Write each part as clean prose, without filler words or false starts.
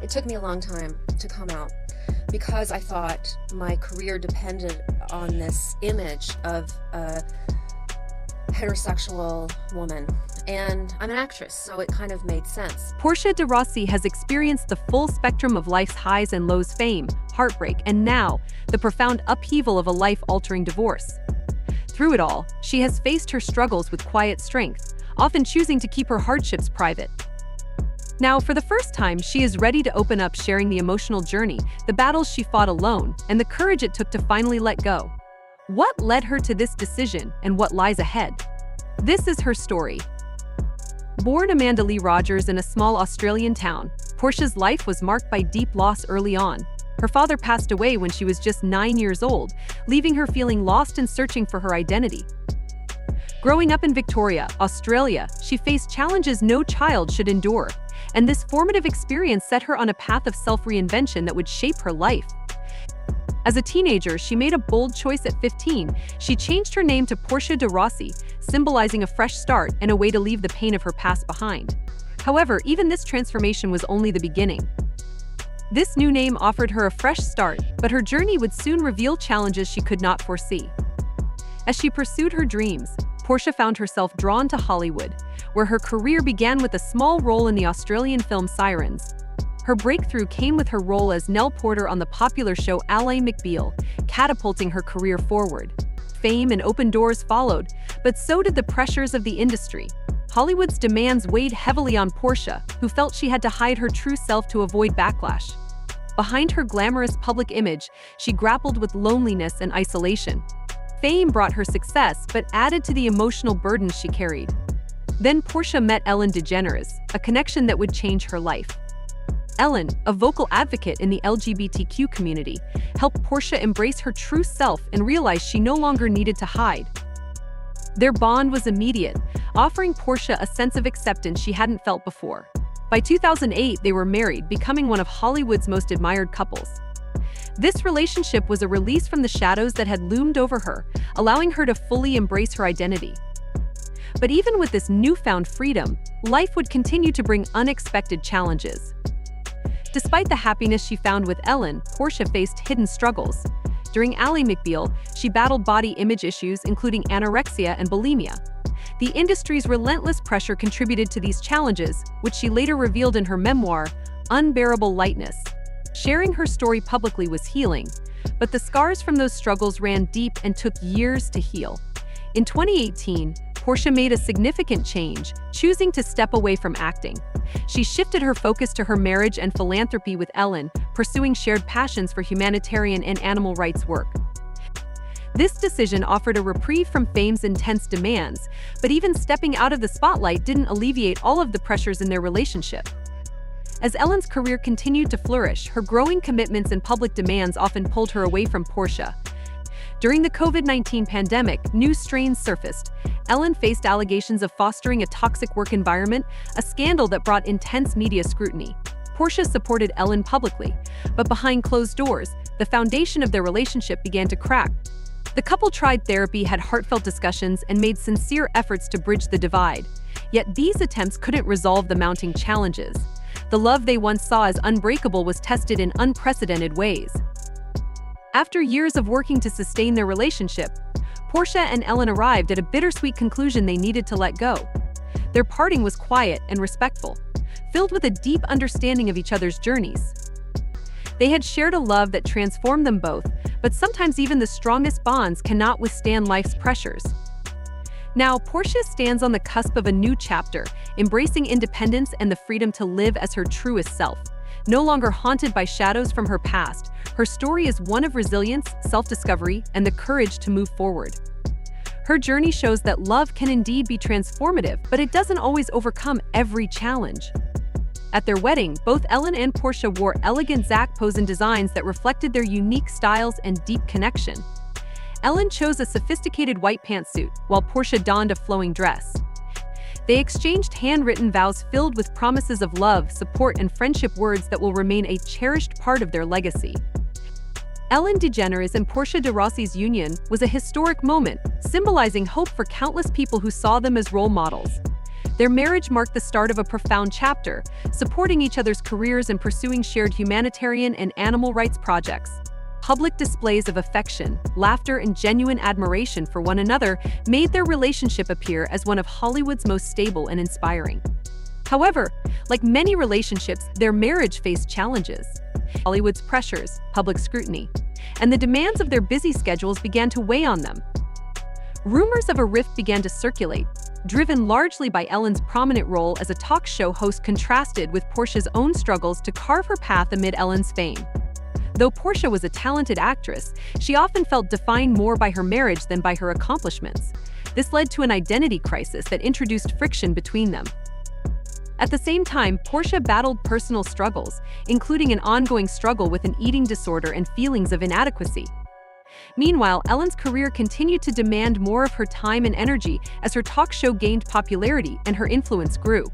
It took me a long time to come out because I thought my career depended on this image of a heterosexual woman. And I'm an actress, so it kind of made sense. Portia de Rossi has experienced the full spectrum of life's highs and lows, fame, heartbreak, and now, the profound upheaval of a life-altering divorce. Through it all, she has faced her struggles with quiet strength, often choosing to keep her hardships private. Now, for the first time, she is ready to open up, sharing the emotional journey, the battles she fought alone, and the courage it took to finally let go. What led her to this decision, and what lies ahead? This is her story. Born Amanda Lee Rogers in a small Australian town, Portia's life was marked by deep loss early on. Her father passed away when she was just 9 years old, leaving her feeling lost and searching for her identity. Growing up in Victoria, Australia, she faced challenges no child should endure, and this formative experience set her on a path of self-reinvention that would shape her life. As a teenager, she made a bold choice at 15. She changed her name to Portia de Rossi, symbolizing a fresh start and a way to leave the pain of her past behind. However, even this transformation was only the beginning. This new name offered her a fresh start, but her journey would soon reveal challenges she could not foresee. As she pursued her dreams, Portia found herself drawn to Hollywood, where her career began with a small role in the Australian film Sirens. Her breakthrough came with her role as Nell Porter on the popular show Ally McBeal, catapulting her career forward. Fame and open doors followed, but so did the pressures of the industry. Hollywood's demands weighed heavily on Portia, who felt she had to hide her true self to avoid backlash. Behind her glamorous public image, she grappled with loneliness and isolation. Fame brought her success, but added to the emotional burdens she carried. Then Portia met EllenDeGeneres, a connection that would change her life. Ellen, a vocal advocate in the LGBTQ community, helped Portia embrace her true self and realize she no longer needed to hide. Their bond was immediate, offering Portia a sense of acceptance she hadn't felt before. By 2008, they were married, becoming one of Hollywood's most admired couples. This relationship was a release from the shadows that had loomed over her, allowing her to fully embrace her identity. But even with this newfound freedom, life would continue to bring unexpected challenges. Despite the happiness she found with Ellen, Portia faced hidden struggles. During Ally McBeal, she battled body image issues including anorexia and bulimia. The industry's relentless pressure contributed to these challenges, which she later revealed in her memoir, Unbearable Lightness. Sharing her story publicly was healing, but the scars from those struggles ran deep and took years to heal. In 2018, Portia made a significant change, choosing to step away from acting. She shifted her focus to her marriage and philanthropy with Ellen, pursuing shared passions for humanitarian and animal rights work. This decision offered a reprieve from fame's intense demands, but even stepping out of the spotlight didn't alleviate all of the pressures in their relationship. As Ellen's career continued to flourish, her growing commitments and public demands often pulled her away from Portia. During the COVID-19 pandemic, new strains surfaced. Ellen faced allegations of fostering a toxic work environment, a scandal that brought intense media scrutiny. Portia supported Ellen publicly, but behind closed doors, the foundation of their relationship began to crack. The couple tried therapy, had heartfelt discussions, and made sincere efforts to bridge the divide. Yet these attempts couldn't resolve the mounting challenges. The love they once saw as unbreakable was tested in unprecedented ways. After years of working to sustain their relationship, Portia and Ellen arrived at a bittersweet conclusion: they needed to let go. Their parting was quiet and respectful, filled with a deep understanding of each other's journeys. They had shared a love that transformed them both, but sometimes even the strongest bonds cannot withstand life's pressures. Now, Portia stands on the cusp of a new chapter, embracing independence and the freedom to live as her truest self. No longer haunted by shadows from her past, her story is one of resilience, self-discovery, and the courage to move forward. Her journey shows that love can indeed be transformative, but it doesn't always overcome every challenge. At their wedding, both Ellen and Portia wore elegant Zach Posen designs that reflected their unique styles and deep connection. Ellen chose a sophisticated white pantsuit, while Portia donned a flowing dress. They exchanged handwritten vows filled with promises of love, support, and friendship, words that will remain a cherished part of their legacy. EllenDeGeneres and Portia de Rossi's union was a historic moment, symbolizing hope for countless people who saw them as role models. Their marriage marked the start of a profound chapter, supporting each other's careers and pursuing shared humanitarian and animal rights projects. Public displays of affection, laughter, and genuine admiration for one another made their relationship appear as one of Hollywood's most stable and inspiring. However, like many relationships, their marriage faced challenges. Hollywood's pressures, public scrutiny, and the demands of their busy schedules began to weigh on them. Rumors of a rift began to circulate, driven largely by Ellen's prominent role as a talk show host contrasted with Portia's own struggles to carve her path amid Ellen's fame. Though Portia was a talented actress, she often felt defined more by her marriage than by her accomplishments. This led to an identity crisis that introduced friction between them. At the same time, Portia battled personal struggles, including an ongoing struggle with an eating disorder and feelings of inadequacy. Meanwhile, Ellen's career continued to demand more of her time and energy as her talk show gained popularity and her influence grew.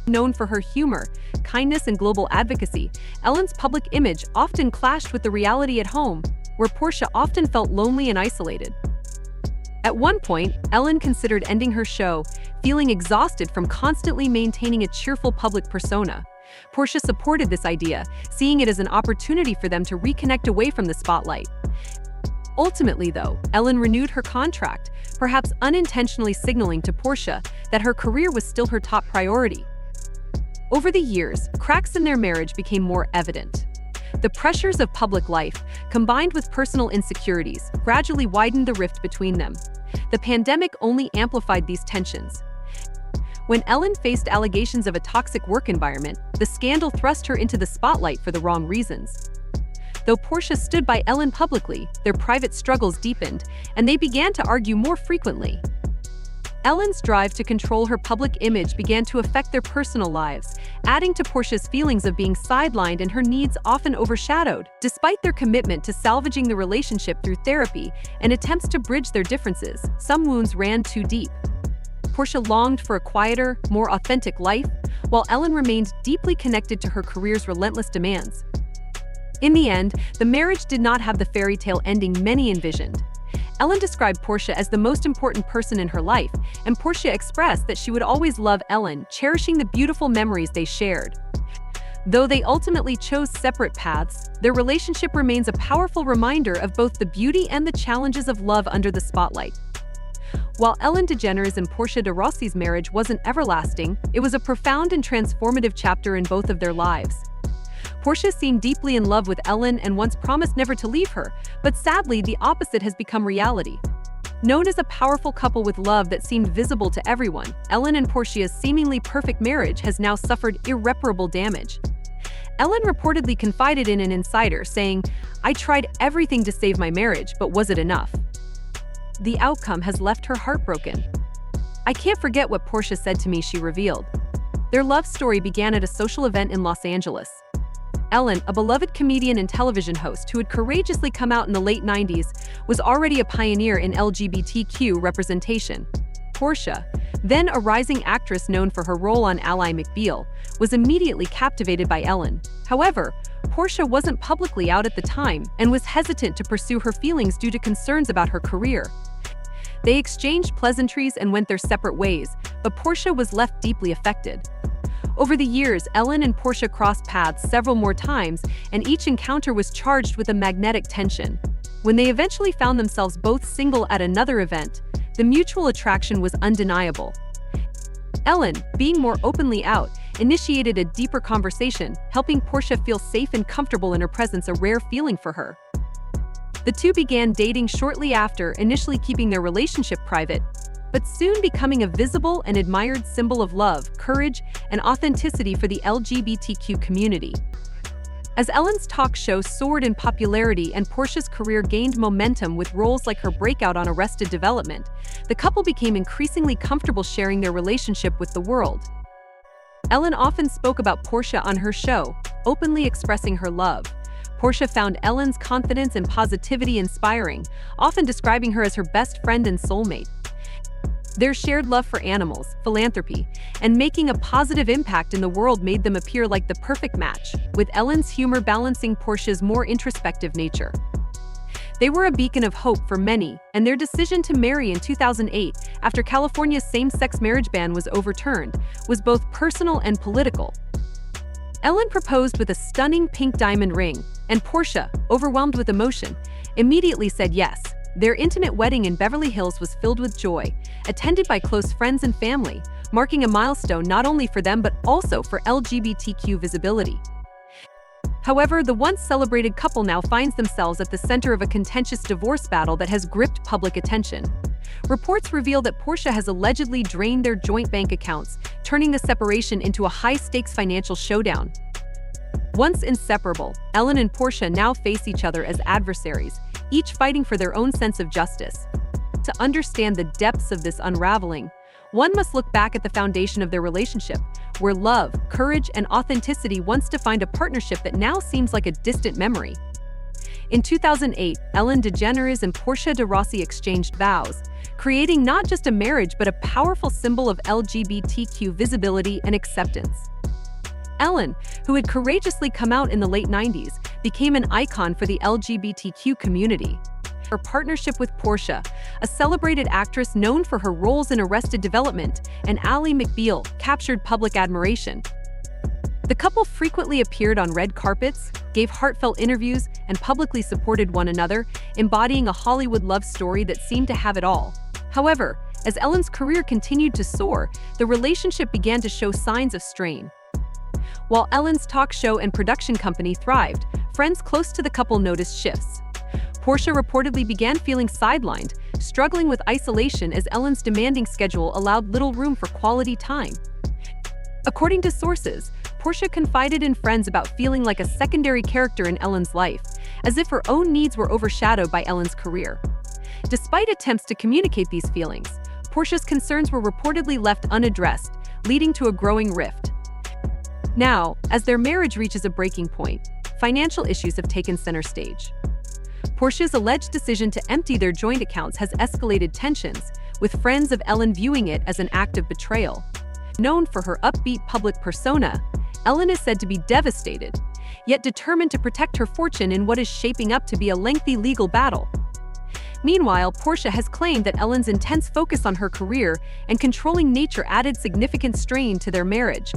Known for her humor, kindness, and global advocacy, Ellen's public image often clashed with the reality at home, where Portia often felt lonely and isolated. At one point, Ellen considered ending her show, feeling exhausted from constantly maintaining a cheerful public persona. Portia supported this idea, seeing it as an opportunity for them to reconnect away from the spotlight. Ultimately, though, Ellen renewed her contract, perhaps unintentionally signaling to Portia that her career was still her top priority. Over the years, cracks in their marriage became more evident. The pressures of public life, combined with personal insecurities, gradually widened the rift between them. The pandemic only amplified these tensions. When Ellen faced allegations of a toxic work environment, the scandal thrust her into the spotlight for the wrong reasons. Though Portia stood by Ellen publicly, their private struggles deepened, and they began to argue more frequently. Ellen's drive to control her public image began to affect their personal lives, adding to Portia's feelings of being sidelined and her needs often overshadowed. Despite their commitment to salvaging the relationship through therapy and attempts to bridge their differences, some wounds ran too deep. Portia longed for a quieter, more authentic life, while Ellen remained deeply connected to her career's relentless demands. In the end, the marriage did not have the fairy tale ending many envisioned. Ellen described Portia as the most important person in her life, and Portia expressed that she would always love Ellen, cherishing the beautiful memories they shared. Though they ultimately chose separate paths, their relationship remains a powerful reminder of both the beauty and the challenges of love under the spotlight. While EllenDeGeneres and Portia de Rossi's marriage wasn't everlasting, it was a profound and transformative chapter in both of their lives. Portia seemed deeply in love with Ellen and once promised never to leave her, but sadly, the opposite has become reality. Known as a powerful couple with love that seemed visible to everyone, Ellen and Portia's seemingly perfect marriage has now suffered irreparable damage. Ellen reportedly confided in an insider, saying, "I tried everything to save my marriage, but was it enough? The outcome has left her heartbroken. I can't forget what Portia said to me," she revealed. Their love story began at a social event in Los Angeles. Ellen, a beloved comedian and television host who had courageously come out in the late 90s, was already a pioneer in LGBTQ representation. Portia, then a rising actress known for her role on Ally McBeal, was immediately captivated by Ellen. However, Portia wasn't publicly out at the time and was hesitant to pursue her feelings due to concerns about her career. They exchanged pleasantries and went their separate ways, but Portia was left deeply affected. Over the years, Ellen and Portia crossed paths several more times, and each encounter was charged with a magnetic tension. When they eventually found themselves both single at another event, the mutual attraction was undeniable. Ellen, being more openly out, initiated a deeper conversation, helping Portia feel safe and comfortable in her presence, a rare feeling for her. The two began dating shortly after, initially keeping their relationship private, but soon becoming a visible and admired symbol of love, courage, and authenticity for the LGBTQ community. As Ellen's talk show soared in popularity and Portia's career gained momentum with roles like her breakout on Arrested Development, the couple became increasingly comfortable sharing their relationship with the world. Ellen often spoke about Portia on her show, openly expressing her love. Portia found Ellen's confidence and positivity inspiring, often describing her as her best friend and soulmate. Their shared love for animals, philanthropy, and making a positive impact in the world made them appear like the perfect match, with Ellen's humor balancing Portia's more introspective nature. They were a beacon of hope for many, and their decision to marry in 2008, after California's same-sex marriage ban was overturned, was both personal and political. Ellen proposed with a stunning pink diamond ring, and Portia, overwhelmed with emotion, immediately said yes. Their intimate wedding in Beverly Hills was filled with joy, attended by close friends and family, marking a milestone not only for them but also for LGBTQ visibility. However, the once celebrated couple now finds themselves at the center of a contentious divorce battle that has gripped public attention. Reports reveal that Portia has allegedly drained their joint bank accounts, turning the separation into a high-stakes financial showdown. Once inseparable, Ellen and Portia now face each other as adversaries, each fighting for their own sense of justice. To understand the depths of this unraveling, one must look back at the foundation of their relationship, where love, courage, and authenticity once defined a partnership that now seems like a distant memory. In 2008, EllenDeGeneres and Portia de Rossi exchanged vows, creating not just a marriage but a powerful symbol of LGBTQ visibility and acceptance. Ellen, who had courageously come out in the late 90s, became an icon for the LGBTQ community. Her partnership with Portia, a celebrated actress known for her roles in Arrested Development, and Ally McBeal, captured public admiration. The couple frequently appeared on red carpets, gave heartfelt interviews, and publicly supported one another, embodying a Hollywood love story that seemed to have it all. However, as Ellen's career continued to soar, the relationship began to show signs of strain. While Ellen's talk show and production company thrived, friends close to the couple noticed shifts. Portia reportedly began feeling sidelined, struggling with isolation as Ellen's demanding schedule allowed little room for quality time. According to sources, Portia confided in friends about feeling like a secondary character in Ellen's life, as if her own needs were overshadowed by Ellen's career. Despite attempts to communicate these feelings, Portia's concerns were reportedly left unaddressed, leading to a growing rift. Now, as their marriage reaches a breaking point, financial issues have taken center stage. Portia's alleged decision to empty their joint accounts has escalated tensions, with friends of Ellen viewing it as an act of betrayal. Known for her upbeat public persona, Ellen is said to be devastated, yet determined to protect her fortune in what is shaping up to be a lengthy legal battle. Meanwhile, Portia has claimed that Ellen's intense focus on her career and controlling nature added significant strain to their marriage.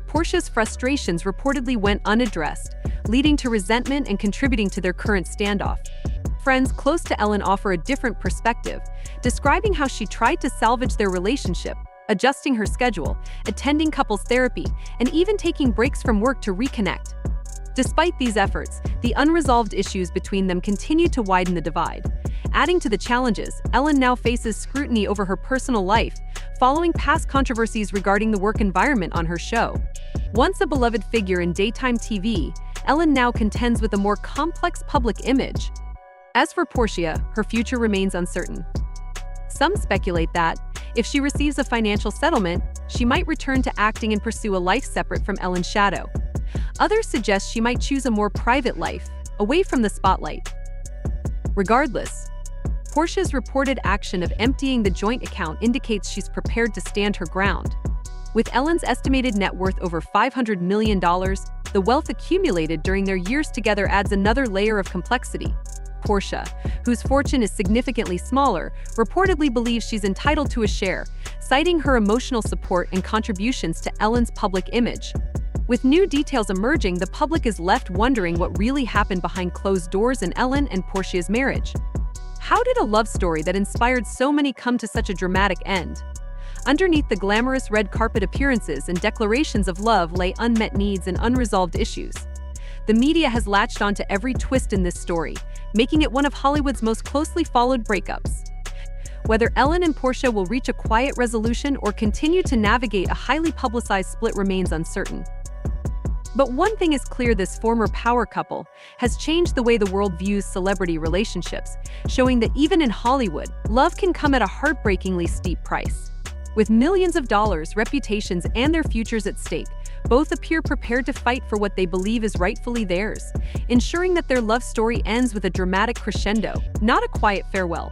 Portia's frustrations reportedly went unaddressed, leading to resentment and contributing to their current standoff. Friends close to Ellen offer a different perspective, describing how she tried to salvage their relationship, adjusting her schedule, attending couples therapy, and even taking breaks from work to reconnect. Despite these efforts, the unresolved issues between them continue to widen the divide. Adding to the challenges, Ellen now faces scrutiny over her personal life, following past controversies regarding the work environment on her show. Once a beloved figure in daytime TV, Ellen now contends with a more complex public image. As for Portia, her future remains uncertain. Some speculate that, if she receives a financial settlement, she might return to acting and pursue a life separate from Ellen's shadow. Others suggest she might choose a more private life, away from the spotlight. Regardless, Portia's reported action of emptying the joint account indicates she's prepared to stand her ground. With Ellen's estimated net worth over $500 million, the wealth accumulated during their years together adds another layer of complexity. Portia, whose fortune is significantly smaller, reportedly believes she's entitled to a share, citing her emotional support and contributions to Ellen's public image. With new details emerging, the public is left wondering what really happened behind closed doors in Ellen and Portia's marriage. How did a love story that inspired so many come to such a dramatic end? Underneath the glamorous red carpet appearances and declarations of love lay unmet needs and unresolved issues. The media has latched onto every twist in this story, making it one of Hollywood's most closely followed breakups. Whether Ellen and Portia will reach a quiet resolution or continue to navigate a highly publicized split remains uncertain. But one thing is clear: this former power couple has changed the way the world views celebrity relationships, showing that even in Hollywood, love can come at a heartbreakingly steep price. With millions of dollars, reputations, and their futures at stake, both appear prepared to fight for what they believe is rightfully theirs, ensuring that their love story ends with a dramatic crescendo, not a quiet farewell.